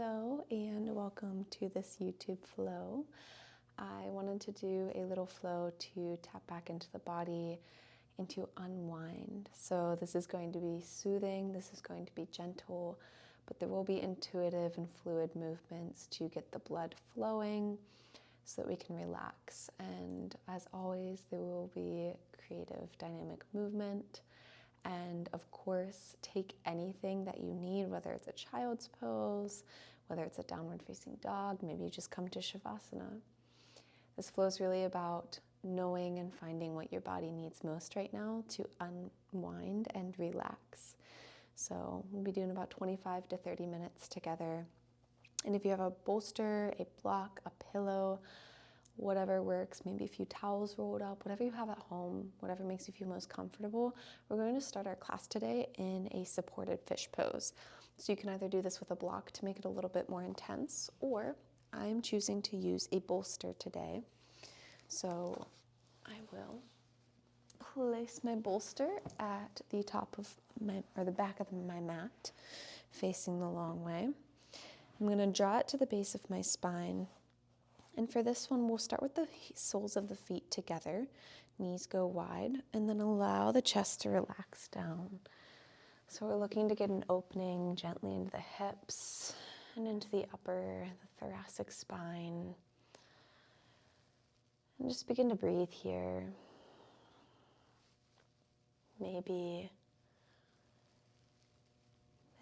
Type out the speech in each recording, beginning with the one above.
Hello and welcome to this YouTube flow. I wanted to do a little flow to tap back into the body and to unwind. So this is going to be soothing, this is going to be gentle, but there will be intuitive and fluid movements to get the blood flowing so that we can relax. And as always, there will be creative, dynamic movement. And of course, take anything that you need, whether it's a child's pose, whether it's a downward facing dog, maybe you just come to Shavasana. This flow is really about knowing and finding what your body needs most right now to unwind and relax. So we'll be doing about 25 to 30 minutes together. And if you have a bolster, a block, a pillow, whatever works, maybe a few towels rolled up, whatever you have at home, whatever makes you feel most comfortable. We're going to start our class today in a supported fish pose. So you can either do this with a block to make it a little bit more intense, or I'm choosing to use a bolster today. So I will place my bolster at the top of my, or the back of my mat, facing the long way. I'm going to draw it to the base of my spine. And for this one, we'll start with the soles of the feet together. Knees go wide, and then allow the chest to relax down. So we're looking to get an opening gently into the hips and into the upper, the thoracic spine. And just begin to breathe here. Maybe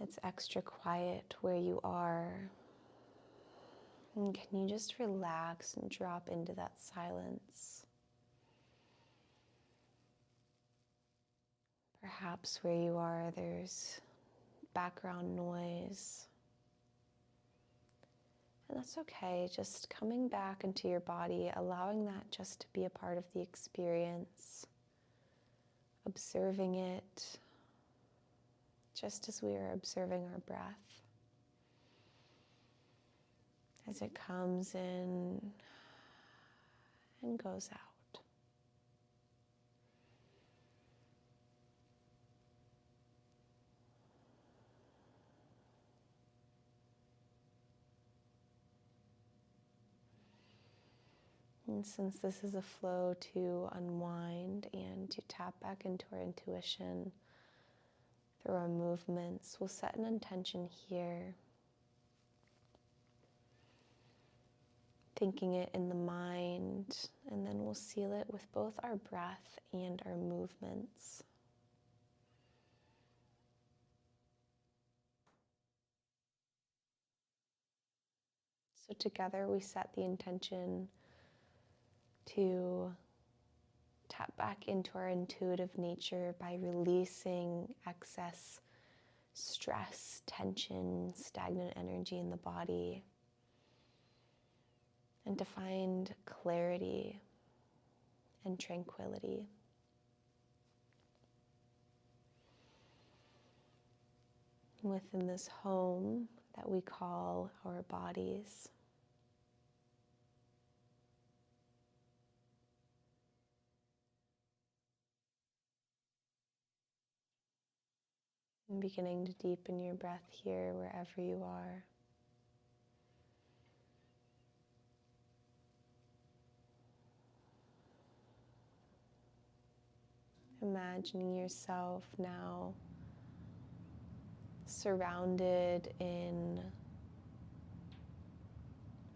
it's extra quiet where you are. And can you just relax and drop into that silence? Perhaps where you are, there's background noise. And that's okay, just coming back into your body, allowing that just to be a part of the experience, observing it, just as we are observing our breath. As it comes in and goes out. And since this is a flow to unwind and to tap back into our intuition through our movements, we'll set an intention here. Thinking it in the mind, and then we'll seal it with both our breath and our movements. So together we set the intention to tap back into our intuitive nature by releasing excess stress, tension, stagnant energy in the body. And to find clarity and tranquility. Within this home that we call our bodies. And beginning to deepen your breath here wherever you are. Imagining yourself now surrounded in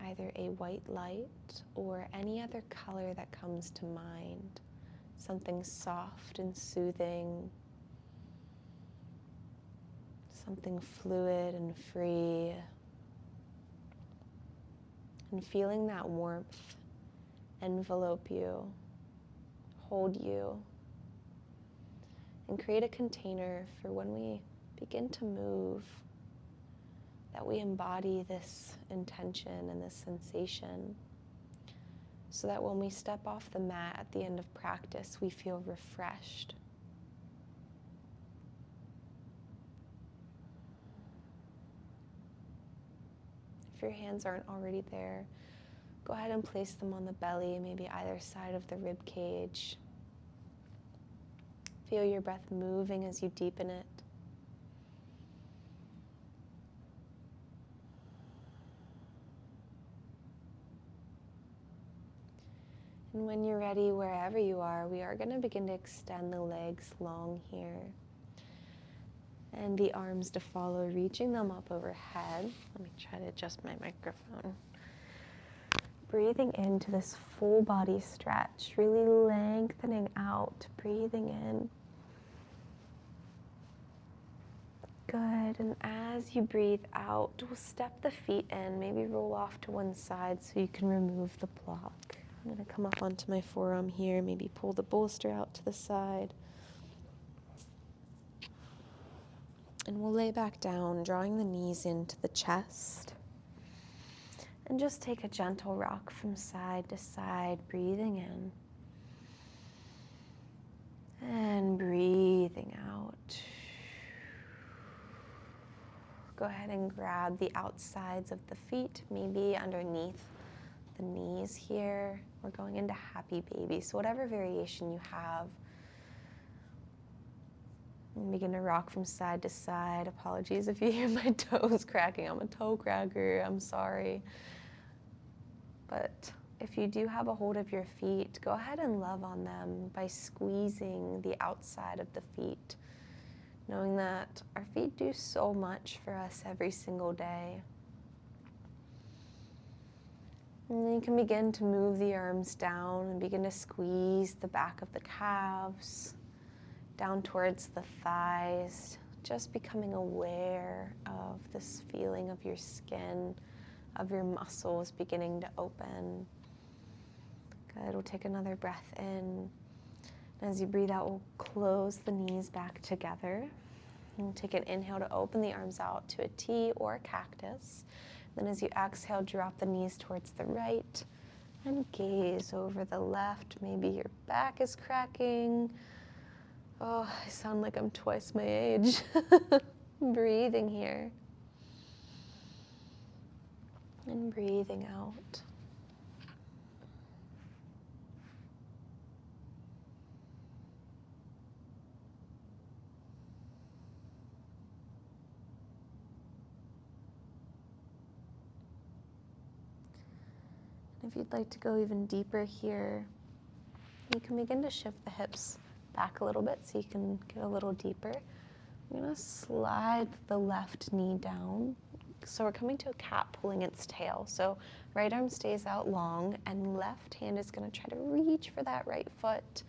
either a white light or any other color that comes to mind. Something soft and soothing. Something fluid and free. And feeling that warmth envelope you, hold you. And create a container for when we begin to move, that we embody this intention and this sensation, so that when we step off the mat at the end of practice, we feel refreshed. If your hands aren't already there, go ahead and place them on the belly, maybe either side of the rib cage. Feel your breath moving as you deepen it. And when you're ready, wherever you are, we are going to begin to extend the legs long here. And the arms to follow, reaching them up overhead. Let me try to adjust my microphone. Breathing into this full body stretch, really lengthening out, breathing in. Good, and as you breathe out, we'll step the feet in, maybe roll off to one side so you can remove the block. I'm going to come up onto my forearm here, maybe pull the bolster out to the side. And we'll lay back down, drawing the knees into the chest. And just take a gentle rock from side to side, breathing in. And breathing out. Go ahead and grab the outsides of the feet, maybe underneath the knees here. We're going into happy baby, so whatever variation you have. And begin to rock from side to side. Apologies if you hear my toes cracking. I'm a toe cracker, I'm sorry. But if you do have a hold of your feet, go ahead and love on them by squeezing the outside of the feet, knowing that our feet do so much for us every single day. And then you can begin to move the arms down and begin to squeeze the back of the calves, down towards the thighs, just becoming aware of this feeling of your skin, of your muscles beginning to open. Good, we'll take another breath in. As you breathe out, we'll close the knees back together. And take an inhale to open the arms out to a T or a cactus. Then as you exhale, drop the knees towards the right and gaze over the left. Maybe your back is cracking. Oh, I sound like I'm twice my age. Breathing here. And breathing out. If you'd like to go even deeper here, you can begin to shift the hips back a little bit so you can get a little deeper. I'm going to slide the left knee down. So we're coming to a cat pulling its tail. So right arm stays out long and left hand is going to try to reach for that right foot.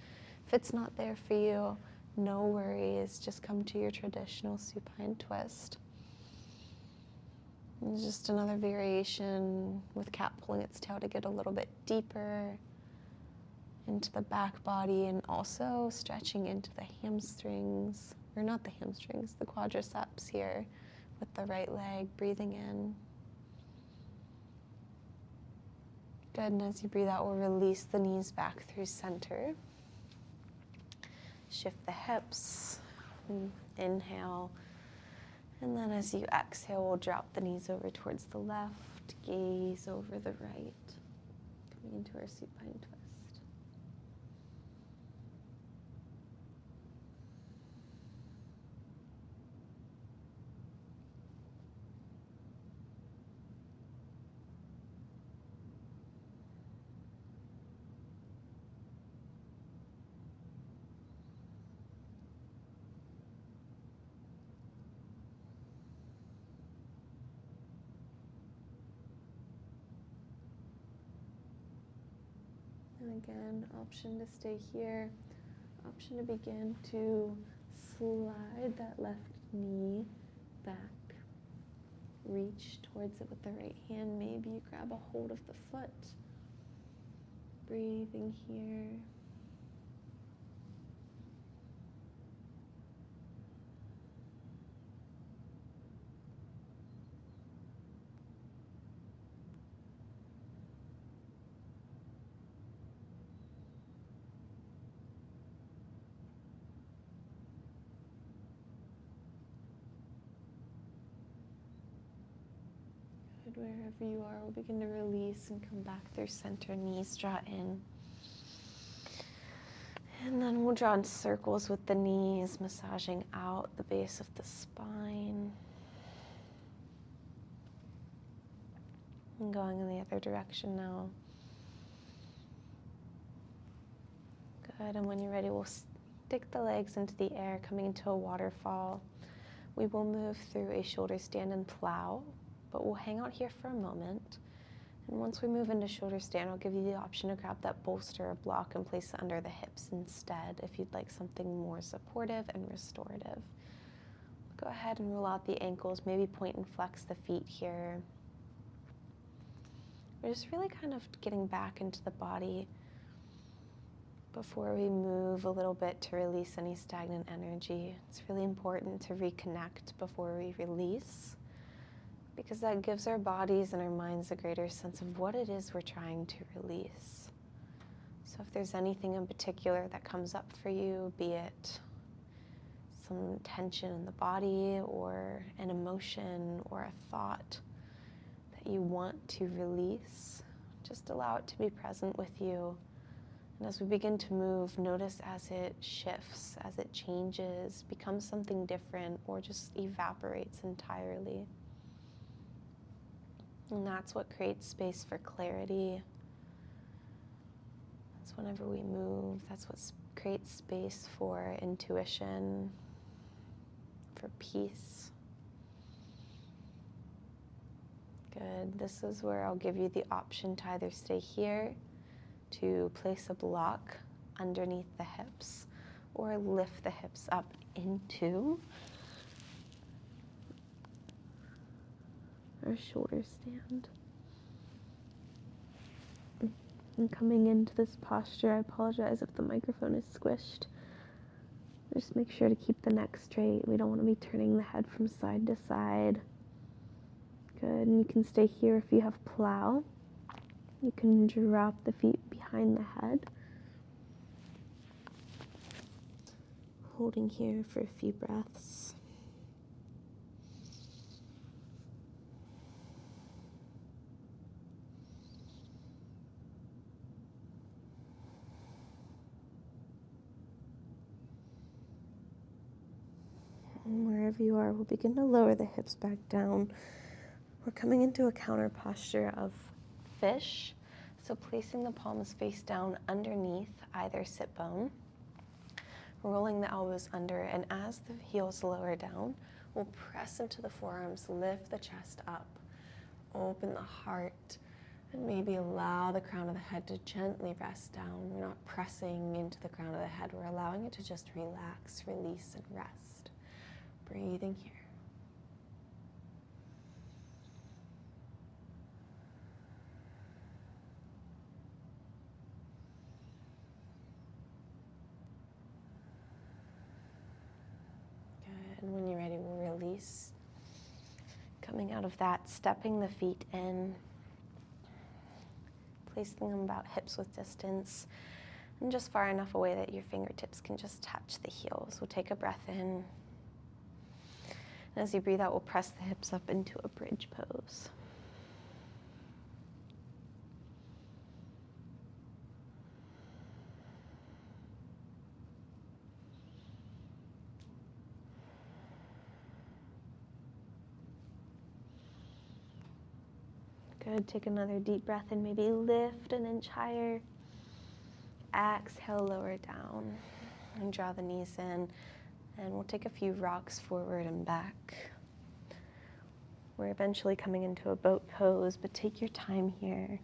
If it's not there for you, no worries. Just come to your traditional supine twist. And just another variation with cat pulling its tail to get a little bit deeper into the back body and also stretching into the hamstrings, or not the hamstrings, the quadriceps here with the right leg, breathing in. Good, and as you breathe out, we'll release the knees back through center. Shift the hips, inhale. And then as you exhale, we'll drop the knees over towards the left, gaze over the right, coming into our supine twist. And again, option to stay here, option to begin to slide that left knee back. Reach towards it with the right hand. Maybe you grab a hold of the foot. Breathing here. Wherever you are, we'll begin to release and come back through center, knees draw in. And then we'll draw in circles with the knees, massaging out the base of the spine. And going in the other direction now. Good, and when you're ready, we'll stick the legs into the air, coming into a waterfall. We will move through a shoulder stand and plow, but we'll hang out here for a moment. And once we move into shoulder stand, I'll give you the option to grab that bolster or block and place it under the hips instead if you'd like something more supportive and restorative. Go ahead and roll out the ankles, maybe point and flex the feet here. We're just really kind of getting back into the body before we move a little bit to release any stagnant energy. It's really important to reconnect before we release, because that gives our bodies and our minds a greater sense of what it is we're trying to release. So if there's anything in particular that comes up for you, be it some tension in the body or an emotion or a thought that you want to release, just allow it to be present with you. And as we begin to move, notice as it shifts, as it changes, becomes something different, or just evaporates entirely. And that's what creates space for clarity. That's whenever we move, that's what creates space for intuition, for peace. Good. This is where I'll give you the option to either stay here, to place a block underneath the hips, or lift the hips up into our shoulder stand. And coming into this posture, I apologize if the microphone is squished. Just make sure to keep the neck straight. We don't want to be turning the head from side to side. Good, and you can stay here if you have plow. You can drop the feet behind the head. Holding here for a few breaths. And wherever you are, we'll begin to lower the hips back down. We're coming into a counter posture of fish. So placing the palms face down underneath either sit bone, rolling the elbows under, and as the heels lower down, we'll press into the forearms, lift the chest up, open the heart, and maybe allow the crown of the head to gently rest down. We're not pressing into the crown of the head, we're allowing it to just relax, release, and rest. Breathing here. And when you're ready, we'll release. Coming out of that, stepping the feet in, placing them about hips width distance, and just far enough away that your fingertips can just touch the heels. We'll take a breath in. And as you breathe out, we'll press the hips up into a bridge pose. Good, take another deep breath and maybe lift an inch higher. Exhale, lower down and draw the knees in. And we'll take a few rocks forward and back. We're eventually coming into a boat pose, but take your time here.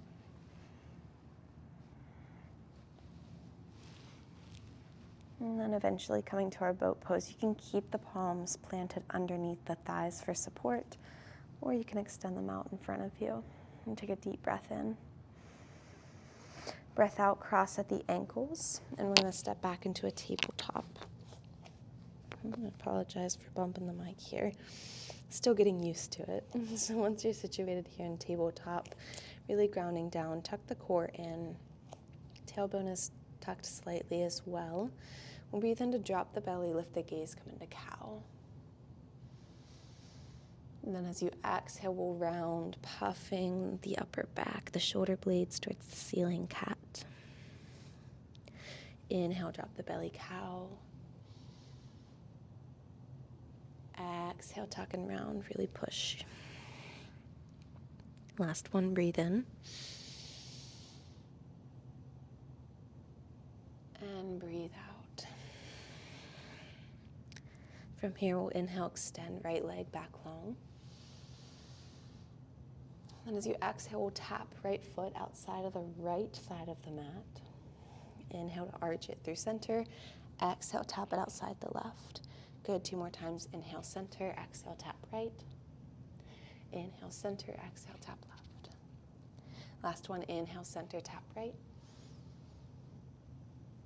And then eventually coming to our boat pose, you can keep the palms planted underneath the thighs for support, or you can extend them out in front of you. And take a deep breath in. Breath out, cross at the ankles, and we're going to step back into a tabletop. I'm going to apologize for bumping the mic here. Still getting used to it. So once you're situated here in tabletop, really grounding down, tuck the core in. Tailbone is tucked slightly as well. We'll breathe in to drop the belly, lift the gaze, come into cow. And then as you exhale, we'll round, puffing the upper back, the shoulder blades towards the ceiling, cat. Inhale, drop the belly, cow. Exhale, tuck and round, really push. Last one, breathe in. And breathe From here, we'll inhale, extend right leg back long. And as you exhale, we'll tap right foot outside of the right side of the mat. Inhale to arch it through center. Exhale, tap it outside the left. Good, 2 more times. Inhale, center. Exhale, tap right. Inhale, center. Exhale, tap left. Last one, inhale, center, tap right.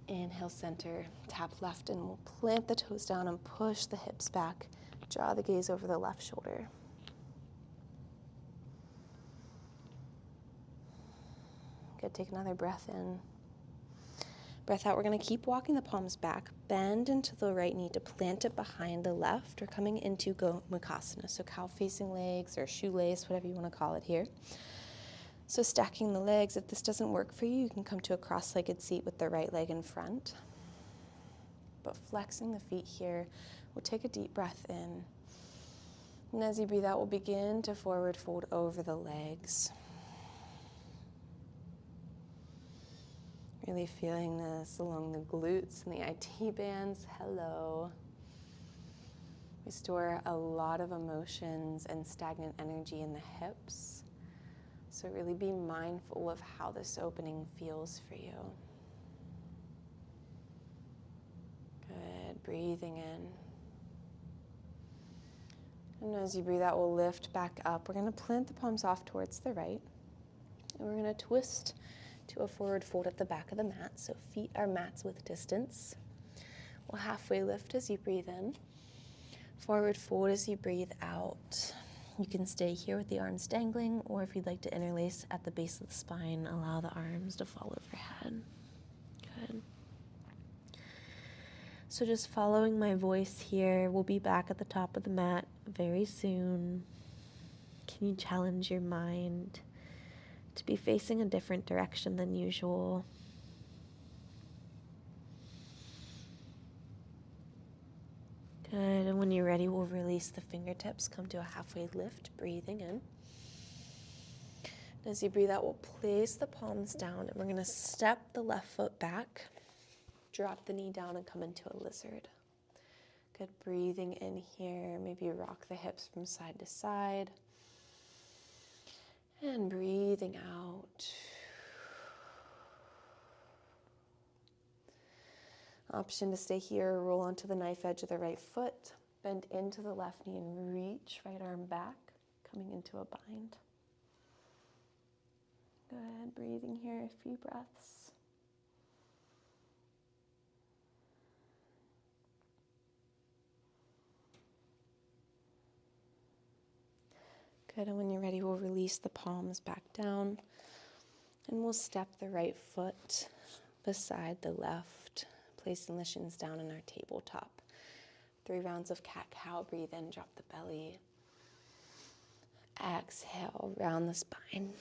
Inhale, center, tap left, and we'll plant the toes down and push the hips back. Draw the gaze over the left shoulder. Good, take another breath in. Breath out, we're gonna keep walking the palms back. Bend into the right knee to plant it behind the left. We're coming into Gomukhasana, so cow-facing legs or shoelace, whatever you wanna call it here. So stacking the legs, if this doesn't work for you, you can come to a cross-legged seat with the right leg in front. But flexing the feet here, we'll take a deep breath in. And as you breathe out, we'll begin to forward fold over the legs. Really feeling this along the glutes and the IT bands. Hello. We store a lot of emotions and stagnant energy in the hips. So really be mindful of how this opening feels for you. Good, breathing in. And as you breathe out, we'll lift back up. We're gonna plant the palms off towards the right. And we're gonna twist to a forward fold at the back of the mat. So feet are mats with distance. We'll halfway lift as you breathe in. Forward fold as you breathe out. You can stay here with the arms dangling, or if you'd like to interlace at the base of the spine, allow the arms to fall overhead. Good. So just following my voice here, we'll be back at the top of the mat very soon. Can you challenge your mind to be facing a different direction than usual? Good, and when you're ready, we'll release the fingertips, come to a halfway lift, breathing in. As you breathe out, we'll place the palms down, and we're gonna step the left foot back, drop the knee down, and come into a lizard. Good, breathing in here, maybe rock the hips from side to side. And breathing out. Option to stay here, roll onto the knife edge of the right foot, bend into the left knee and reach right arm back, coming into a bind. Good, breathing here, a few breaths. Good, and when you're ready, we'll release the palms back down, and we'll step the right foot beside the left, placing the shins down in our tabletop. 3 rounds of cat-cow. Breathe in, drop the belly. Exhale, round the spine.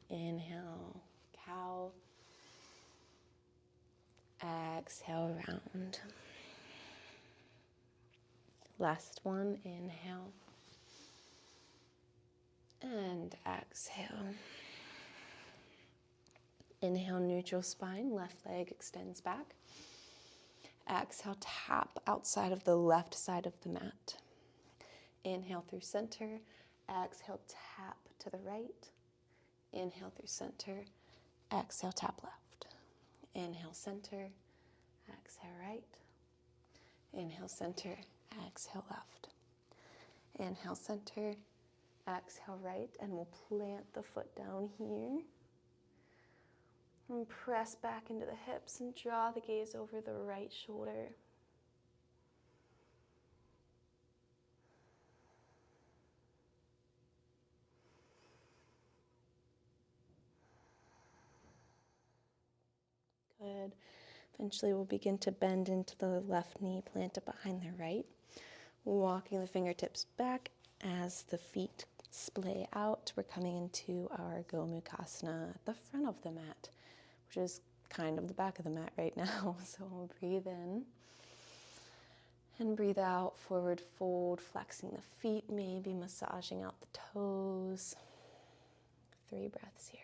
Inhale, cow. Exhale, round. Last one, inhale. And exhale. Inhale, neutral spine, left leg extends back. Exhale, tap outside of the left side of the mat. Inhale through center. Exhale, tap to the right. Inhale through center. Exhale, tap left. Inhale, center. Exhale, right. Inhale, center. Exhale, left. Inhale, center. Exhale, right. And we'll plant the foot down here. And press back into the hips and draw the gaze over the right shoulder. Good. Eventually we'll begin to bend into the left knee, plant it behind the right. Walking the fingertips back as the feet splay out. We're coming into our Gomukhasana at the front of the mat, which is kind of the back of the mat right now. So we'll breathe in and breathe out, forward fold, flexing the feet, maybe massaging out the toes. 3 breaths here.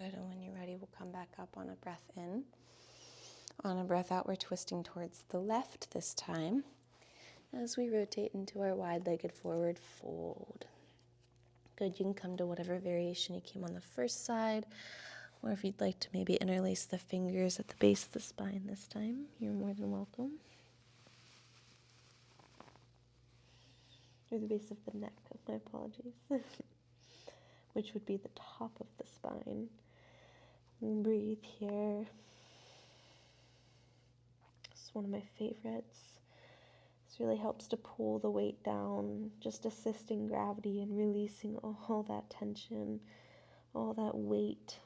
Good, and when you're ready, we'll come back up on a breath in. On a breath out, we're twisting towards the left this time as we rotate into our wide-legged forward fold. Good, you can come to whatever variation you came on the first side, or if you'd like to maybe interlace the fingers at the base of the spine this time, you're more than welcome. Or the base of the neck, my apologies, which would be the top of the spine. And breathe here. It's one of my favorites. This really helps to pull the weight down, just assisting gravity and releasing all that tension, all that weight.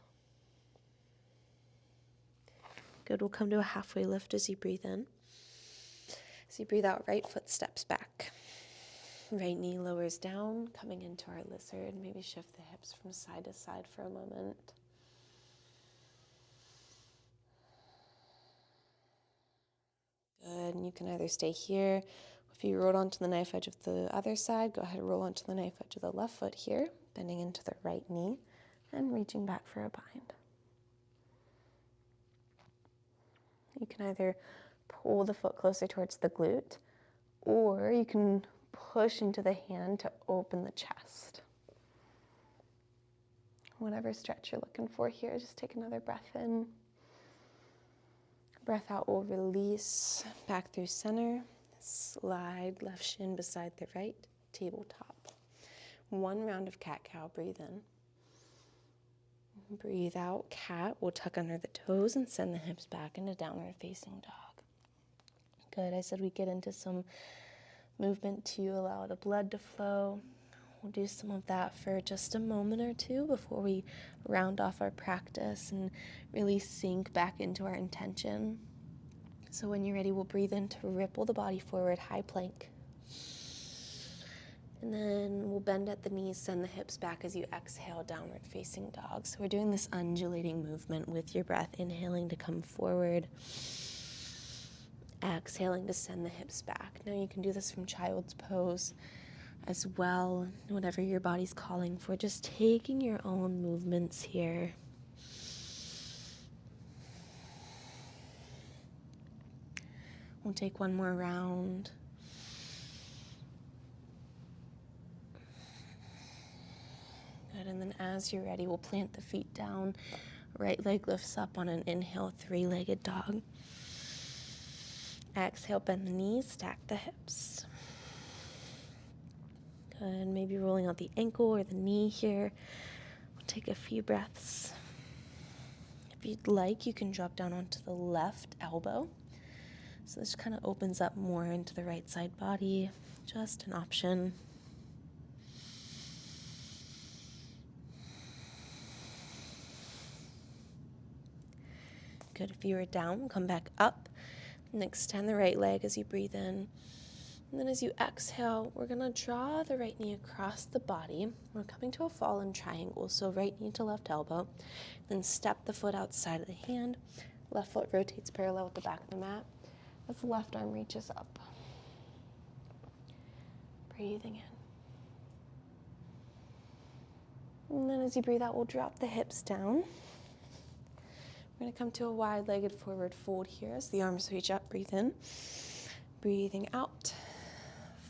Good, we'll come to a halfway lift as you breathe in. As you breathe out, right foot steps back. Right knee lowers down, coming into our lizard. Maybe shift the hips from side to side for a moment. Good, and you can either stay here. If you rolled onto the knife edge of the other side, go ahead and roll onto the knife edge of the left foot here, bending into the right knee and reaching back for a bind. You can either pull the foot closer towards the glute, or you can push into the hand to open the chest. Whatever stretch you're looking for here, just take another breath in. Breath out will release back through center. Slide left shin beside the right, tabletop. One round of cat-cow, breathe in. Breathe out, cat. We'll tuck under the toes and send the hips back into downward facing dog. Good, I said we get into some movement to allow the blood to flow. We'll do some of that for just a moment or two before we round off our practice and really sink back into our intention. So when you're ready, we'll breathe in to ripple the body forward, high plank. And then we'll bend at the knees, send the hips back as you exhale, downward facing dog. So we're doing this undulating movement with your breath, inhaling to come forward, exhaling to send the hips back. Now you can do this from child's pose as well, whatever your body's calling for, just taking your own movements here. We'll take one more round. Good, and then as you're ready, we'll plant the feet down. Right leg lifts up on an inhale, three-legged dog. Exhale, bend the knees, stack the hips. Good, maybe rolling out the ankle or the knee here. We'll take a few breaths. If you'd like, you can drop down onto the left elbow. So this kind of opens up more into the right side body. Just an option. Good, if you are down, come back up and extend the right leg as you breathe in. And then as you exhale, we're gonna draw the right knee across the body. We're coming to a fallen triangle, so right knee to left elbow. Then step the foot outside of the hand. Left foot rotates parallel with the back of the mat as the left arm reaches up. Breathing in. And then as you breathe out, we'll drop the hips down. We're gonna come to a wide-legged forward fold here as the arms reach up, breathe in. Breathing out.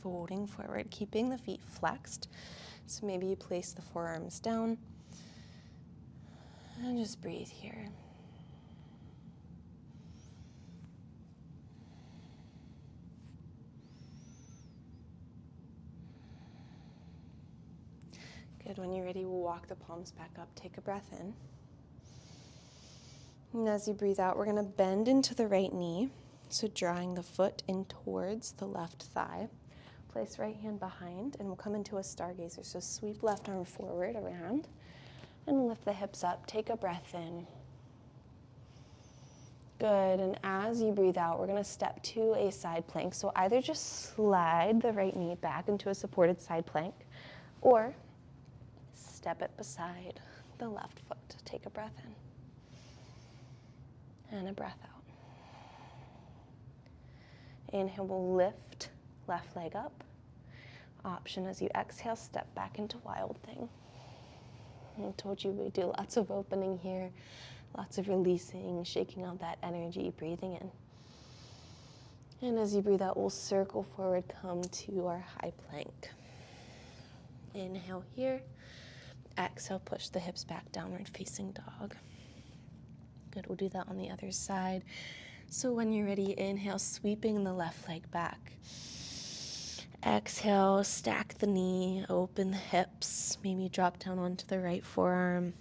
Folding forward, keeping the feet flexed. So maybe you place the forearms down and just breathe here. Good, when you're ready, we'll walk the palms back up. Take a breath in. And as you breathe out, we're gonna bend into the right knee. So drawing the foot in towards the left thigh. Place right hand behind, and we'll come into a stargazer. So sweep left arm forward, around, and lift the hips up. Take a breath in. Good, and as you breathe out, we're gonna step to a side plank. So either just slide the right knee back into a supported side plank, or step it beside the left foot. Take a breath in, and a breath out. Inhale, we'll lift left leg up. Option as you exhale, step back into wild thing. I told you we do lots of opening here, lots of releasing, shaking out that energy, breathing in. And as you breathe out, we'll circle forward, come to our high plank. Inhale here. Exhale, push the hips back, downward facing dog. Good, we'll do that on the other side. So when you're ready, inhale, sweeping the left leg back. Exhale, stack the knee, open the hips. Maybe drop down onto the right forearm.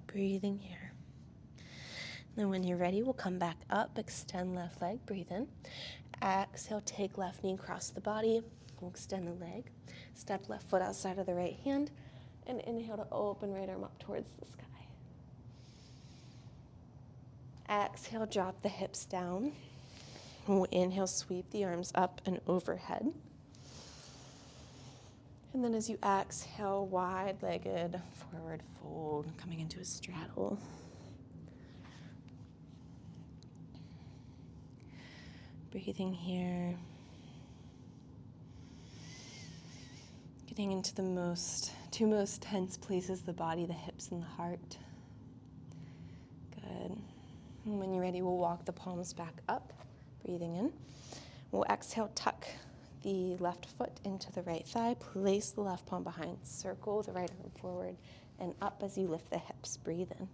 Breathing here. Then when you're ready, we'll come back up, extend left leg, breathe in. Exhale, take left knee across the body. We'll extend the leg. Step left foot outside of the right hand. And inhale to open right arm up towards the sky. Exhale, drop the hips down. We'll inhale, sweep the arms up and overhead. And then as you exhale, wide-legged forward fold, coming into a straddle. Breathing here. Getting into the two most tense places of the body, the hips and the heart. Good. And when you're ready, we'll walk the palms back up, breathing in. We'll exhale, tuck the left foot into the right thigh, place the left palm behind, circle the right arm forward and up as you lift the hips, breathe in.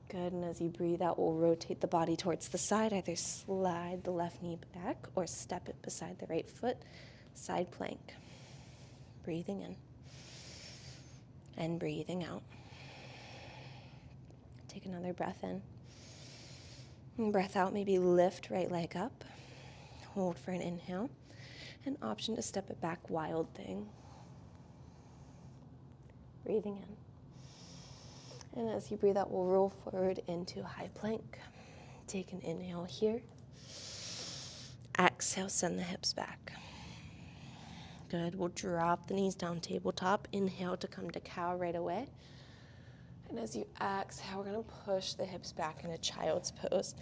Good, and as you breathe out, we'll rotate the body towards the side, either slide the left knee back or step it beside the right foot, side plank. Breathing in and breathing out. Take another breath in. And breath out, maybe lift right leg up. Hold for an inhale. An option to step it back, wild thing. Breathing in. And as you breathe out, we'll roll forward into high plank. Take an inhale here. Exhale, send the hips back. Good. We'll drop the knees down, tabletop. Inhale to come to cow right away. And as you exhale, we're going to push the hips back into child's pose.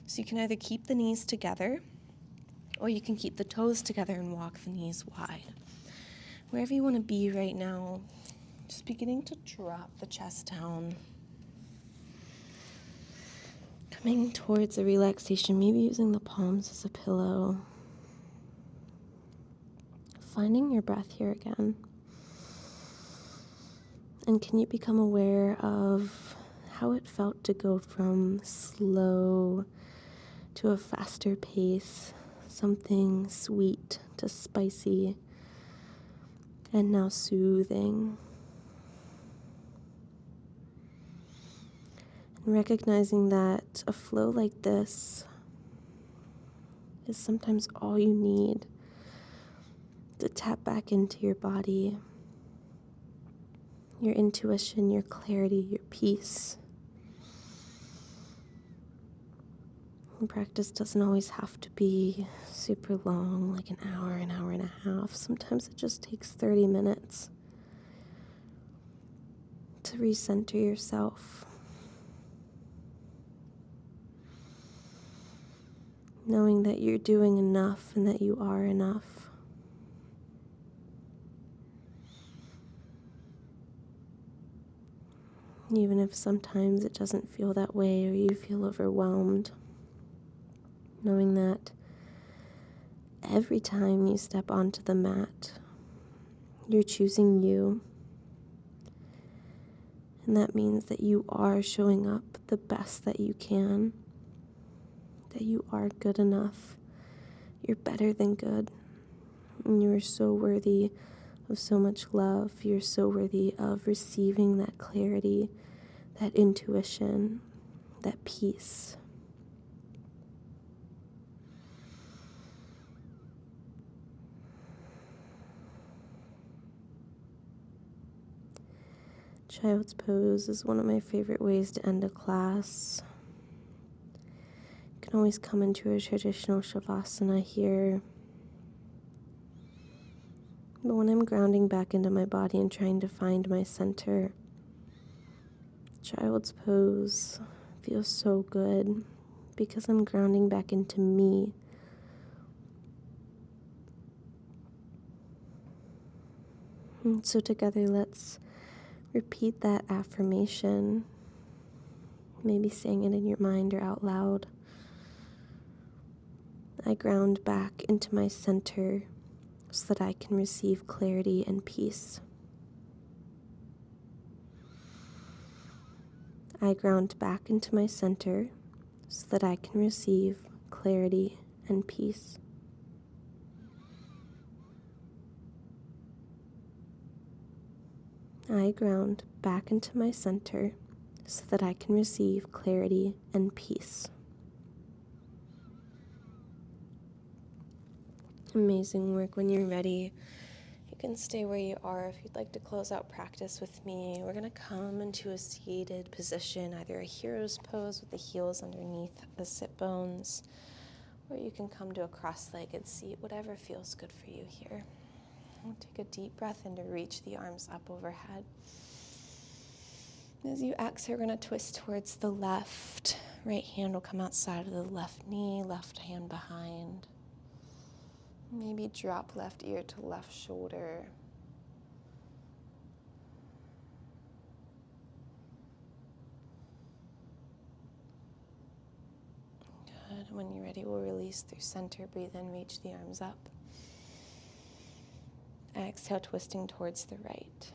So you can either keep the knees together, or you can keep the toes together and walk the knees wide. Wherever you want to be right now, just beginning to drop the chest down. Coming towards a relaxation, maybe using the palms as a pillow. Finding your breath here again. And can you become aware of how it felt to go from slow to a faster pace, something sweet to spicy, and now soothing. And recognizing that a flow like this is sometimes all you need to tap back into your body, your intuition, your clarity, your peace. And practice doesn't always have to be super long, like an hour and a half. Sometimes it just takes 30 minutes to recenter yourself. Knowing that you're doing enough and that you are enough. Even if sometimes it doesn't feel that way or you feel overwhelmed, knowing that every time you step onto the mat, you're choosing you. And that means that you are showing up the best that you can, that you are good enough. You're better than good. And you are so worthy of so much love. You're so worthy of receiving that clarity, that intuition, that peace. Child's pose is one of my favorite ways to end a class. You can always come into a traditional shavasana here. But when I'm grounding back into my body and trying to find my center, Child's pose feels so good because I'm grounding back into me. And so together, let's repeat that affirmation, maybe saying it in your mind or out loud. I ground back into my center so that I can receive clarity and peace. I ground back into my center so that I can receive clarity and peace. I ground back into my center so that I can receive clarity and peace. Amazing work. When you're ready, you can stay where you are. If you'd like to close out practice with me, we're going to come into a seated position, either a hero's pose with the heels underneath the sit bones, or you can come to a cross-legged seat, whatever feels good for you here. And take a deep breath in to reach the arms up overhead. As you exhale, we're going to twist towards the left. Right hand will come outside of the left knee, left hand behind. Maybe drop left ear to left shoulder. Good. When you're ready, we'll release through center. Breathe in, reach the arms up. Exhale, twisting towards the right.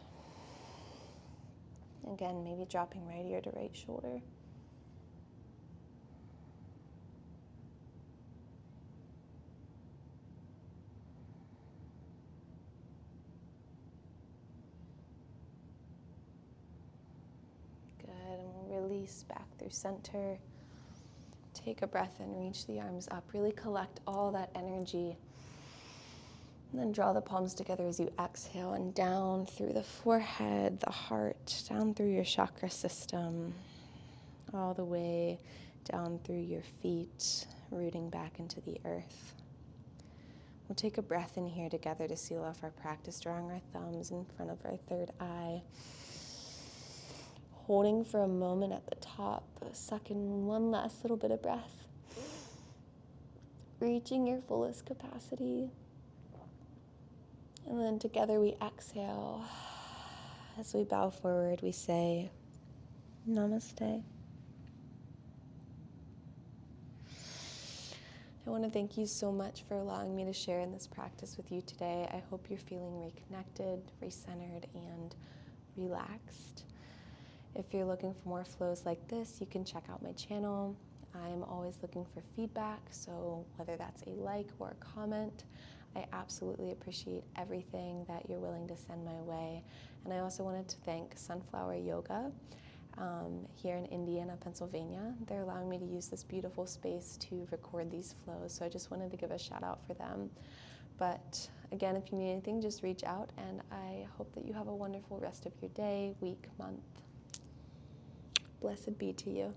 Again, maybe dropping right ear to right shoulder. Good, and we'll release back through center. Take a breath in, reach the arms up. Really collect all that energy. And then draw the palms together as you exhale and down through the forehead, the heart, down through your chakra system, all the way down through your feet, rooting back into the earth. We'll take a breath in here together to seal off our practice, drawing our thumbs in front of our third eye. Holding for a moment at the top, suck in one last little bit of breath. Reaching your fullest capacity. And then together we exhale. As we bow forward, we say, Namaste. I want to thank you so much for allowing me to share in this practice with you today. I hope you're feeling reconnected, recentered, and relaxed. If you're looking for more flows like this, you can check out my channel. I'm always looking for feedback, so whether that's a like or a comment, I absolutely appreciate everything that you're willing to send my way. And I also wanted to thank Sunflower Yoga here in Indiana, Pennsylvania. They're allowing me to use this beautiful space to record these flows, so I just wanted to give a shout out for them. But again, if you need anything, just reach out, and I hope that you have a wonderful rest of your day, week, month. Blessed be to you.